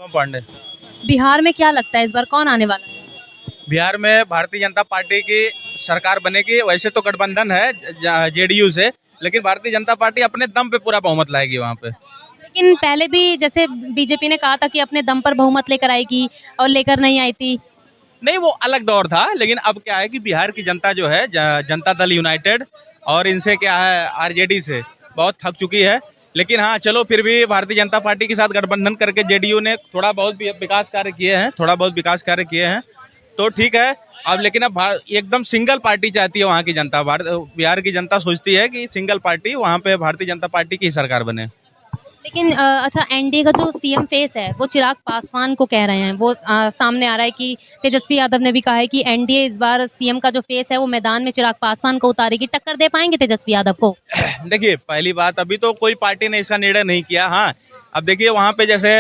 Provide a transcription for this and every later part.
पांडे। बिहार में क्या लगता है इस बार कौन आने वाला है? बिहार में भारतीय जनता पार्टी की सरकार बनेगी। वैसे तो गठबंधन है जेडीयू से, लेकिन भारतीय जनता पार्टी अपने दम पे पूरा बहुमत लाएगी वहाँ पे। लेकिन पहले भी जैसे बीजेपी ने कहा था कि अपने दम पर बहुमत लेकर आएगी और लेकर नहीं आई थी। नहीं, वो अलग दौर था, लेकिन अब क्या है कि बिहार की जनता जो है जनता दल यूनाइटेड और इनसे क्या है आरजेडी से बहुत थक चुकी है। लेकिन हाँ चलो, फिर भी भारतीय जनता पार्टी के साथ गठबंधन करके जेडीयू ने थोड़ा बहुत विकास कार्य किए हैं, तो ठीक है। अब लेकिन अब एकदम सिंगल पार्टी चाहती है वहाँ की जनता। बिहार की जनता सोचती है कि सिंगल पार्टी वहाँ पे भारतीय जनता पार्टी की ही सरकार बने। लेकिन अच्छा, एनडीए का जो सीएम फेस है वो चिराग पासवान को कह रहे हैं। वो सामने आ रहा है कि तेजस्वी यादव ने भी कहा है कि एनडीए इस बार सीएम का जो फेस है वो मैदान में चिराग पासवान को उतारेगी। टक्कर दे पाएंगे तेजस्वी यादव को? देखिए, पहली बात, अभी तो कोई पार्टी ने इसका निर्णय नहीं किया। हाँ, अब देखिए वहाँ पे जैसे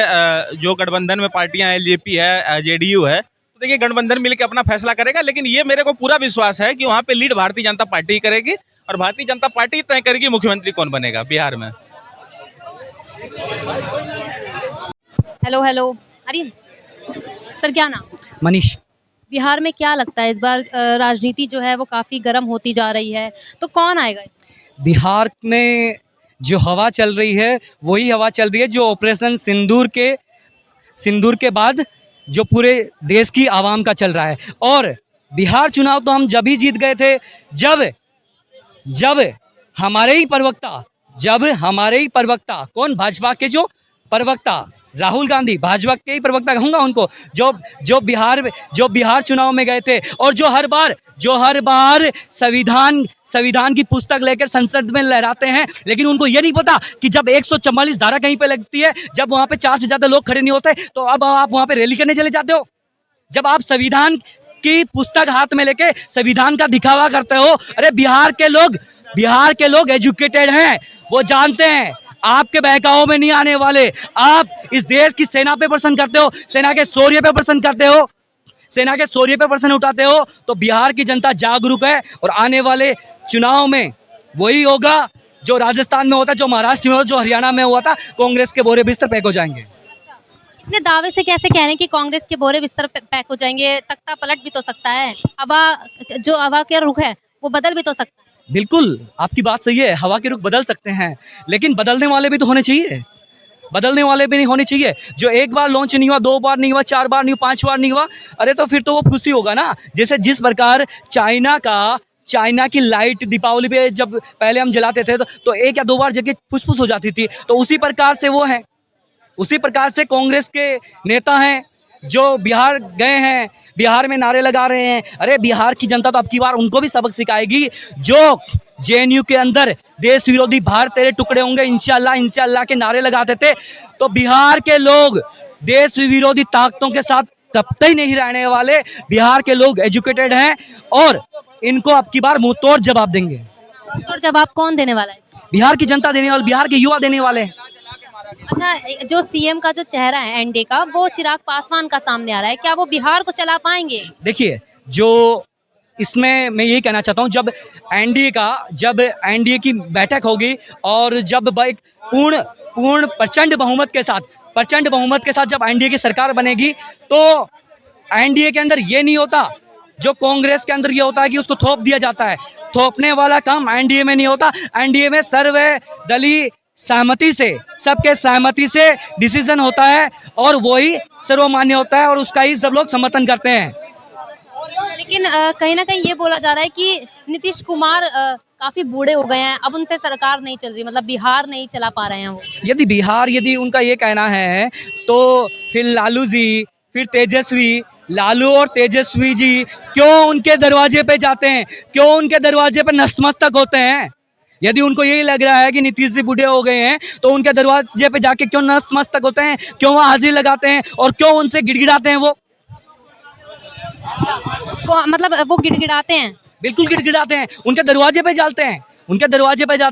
जो गठबंधन में पार्टियां एलजेपी है, जेडीयू है, तो देखिए गठबंधन मिलकर अपना फैसला करेगा। लेकिन ये मेरे को पूरा विश्वास है कि वहाँ पे लीड भारतीय जनता पार्टी ही करेगी और भारतीय जनता पार्टी तय करेगी मुख्यमंत्री कौन बनेगा बिहार में। Hello hello. अरे सर, क्या नाम? मनीष। बिहार में क्या लगता है इस बार राजनीति जो है वो काफी गर्म होती जा रही है, तो कौन आएगा? बिहार में जो हवा चल रही है वही हवा चल रही है जो ऑपरेशन सिंदूर के बाद जो पूरे देश की आवाम का चल रहा है। और बिहार चुनाव तो हम जब ही जीत गए थे जब हमारे ही प्रवक्ता कौन, भाजपा के जो प्रवक्ता राहुल गांधी, भाजपा के ही प्रवक्ता कहूँगा उनको, जो बिहार चुनाव में गए थे और जो हर बार संविधान की पुस्तक लेकर संसद में लहराते हैं। लेकिन उनको ये नहीं पता कि जब 144 धारा कहीं पे लगती है, जब वहाँ पे 4 से ज़्यादा लोग खड़े नहीं होते, तो अब आप वहाँ पे रैली करने चले जाते हो। जब आप संविधान की पुस्तक हाथ में लेके संविधान का दिखावा करते हो। अरे बिहार के लोग एजुकेटेड हैं, वो जानते हैं आपके बहकावों में नहीं आने वाले। आप इस देश की सेना पे प्रश्न करते हो, सेना के शौर्य पे प्रश्न उठाते हो, तो बिहार की जनता जागरूक है और आने वाले चुनाव में वही होगा जो राजस्थान में होता, जो महाराष्ट्र में होता, जो हरियाणा में हुआ था। कांग्रेस के बोरे बिस्तर पैक हो जाएंगे। इतने दावे से कैसे कह रहे हैं कि कांग्रेस के बोरे बिस्तर पैक हो जाएंगे? तख्ता पलट भी तो सकता है। हवा का रुख है वो बदल भी तो सकता है। बिल्कुल, आपकी बात सही है, हवा के रुख बदल सकते हैं, लेकिन बदलने वाले भी तो होने चाहिए। बदलने वाले भी नहीं होने चाहिए। जो एक बार लॉन्च नहीं हुआ, 2 बार नहीं हुआ, 4 बार नहीं हुआ, 5 बार नहीं हुआ, अरे तो फिर तो वो खुशी होगा ना। जैसे जिस प्रकार चाइना की लाइट दीपावली पे जब पहले हम जलाते थे तो 1 या 2 बार जगह फुस हो जाती थी, तो उसी प्रकार से वो हैं। उसी प्रकार से कांग्रेस के नेता हैं जो बिहार गए हैं, बिहार में नारे लगा रहे हैं। अरे बिहार की जनता तो अब की बार उनको भी सबक सिखाएगी। जो जेएनयू के अंदर देश विरोधी भारत तेरे टुकड़े होंगे इंशाल्लाह के नारे लगाते थे, तो बिहार के लोग देश विरोधी ताकतों के साथ कतई नहीं रहने वाले। बिहार के लोग एजुकेटेड हैं और इनको अब की बार मुंह तोड़ जवाब देंगे। और जवाब कौन देने वाला है? बिहार की जनता देने वाले, बिहार के युवा देने वाले। अच्छा, जो सीएम का जो चेहरा है एनडीए का, वो चिराग पासवान का सामने आ रहा है, क्या वो बिहार को चला पाएंगे? देखिए, जो इसमें मैं ये कहना चाहता हूँ, जब एनडीए की बैठक होगी और जब एक पूर्ण प्रचंड बहुमत के साथ जब एनडीए की सरकार बनेगी, तो एनडीए के अंदर ये नहीं होता जो कांग्रेस के अंदर ये होता है कि उसको थोप दिया जाता है। थोपने वाला काम एनडीए में नहीं होता। एनडीए में सर्वदलीय सबके सहमति से डिसीजन होता है और वही सर्वमान्य होता है और उसका ही सब लोग समर्थन करते हैं। लेकिन कहीं ना कहीं ये बोला जा रहा है कि नीतीश कुमार काफी बूढ़े हो गए हैं, अब उनसे सरकार नहीं चल रही, मतलब बिहार नहीं चला पा रहे हैं वो। यदि उनका ये कहना है, तो फिर लालू और तेजस्वी जी क्यों उनके दरवाजे पे जाते हैं, क्यों उनके दरवाजे पे नतमस्तक होते हैं? यदि उनको यही लग रहा है कि नीतीश जी बूढ़े हो गए हैं, तो उनके दरवाजे पे जाके क्यों नतमस्तक होते हैं, क्यों वहाँ हाजिरी लगाते हैं और क्यों उनसे गिड़गिड़ाते हैं? मतलब वो गिड़गिड़ाते हैं? बिल्कुल गिड़गिड़ाते हैं, उनके दरवाजे पे जाते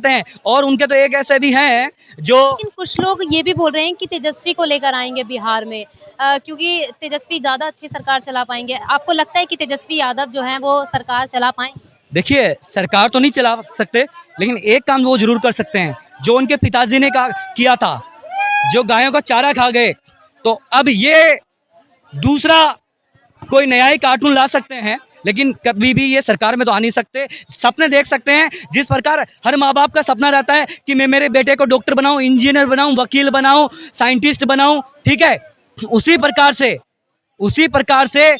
हैं। और उनके तो एक ऐसे भी हैं जो, लेकिन कुछ लोग ये भी बोल रहे हैं कि तेजस्वी को लेकर आएंगे बिहार में, क्योंकि तेजस्वी ज्यादा अच्छी सरकार चला पाएंगे। आपको लगता है कि तेजस्वी यादव जो है वो सरकार चला पाएंगे? देखिए, सरकार तो नहीं चला सकते, लेकिन एक काम वो जरूर कर सकते हैं जो उनके पिताजी ने किया था। जो गायों का चारा खा गए, तो अब ये दूसरा कोई नया ही कार्टून ला सकते हैं, लेकिन कभी भी ये सरकार में तो आ नहीं सकते। सपने देख सकते हैं जिस प्रकार हर माँ बाप का सपना रहता है कि मैं मेरे बेटे को डॉक्टर बनाऊं, इंजीनियर बनाऊं, वकील बनाऊं, साइंटिस्ट बनाऊं, ठीक है। उसी प्रकार से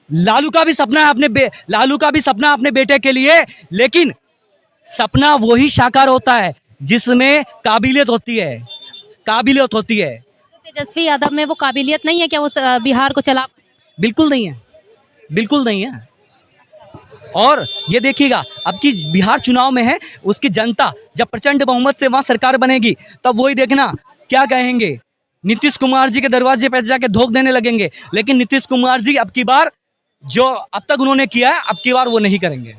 लालू का भी सपना है अपने बेटे के लिए, लेकिन सपना वही साकार होता है जिसमें काबिलियत होती है। तो तेजस्वी यादव में वो काबिलियत नहीं है क्या, वो बिहार को चला पाए? बिल्कुल नहीं है। और ये देखिएगा अब की बिहार चुनाव में है, उसकी जनता जब प्रचंड बहुमत से वहां सरकार बनेगी तब वही देखना क्या कहेंगे। नीतीश कुमार जी के दरवाजे पर जाके धोख देने लगेंगे, लेकिन नीतीश कुमार जी अब की बार जो अब तक उन्होंने किया है अब की बार वो नहीं करेंगे।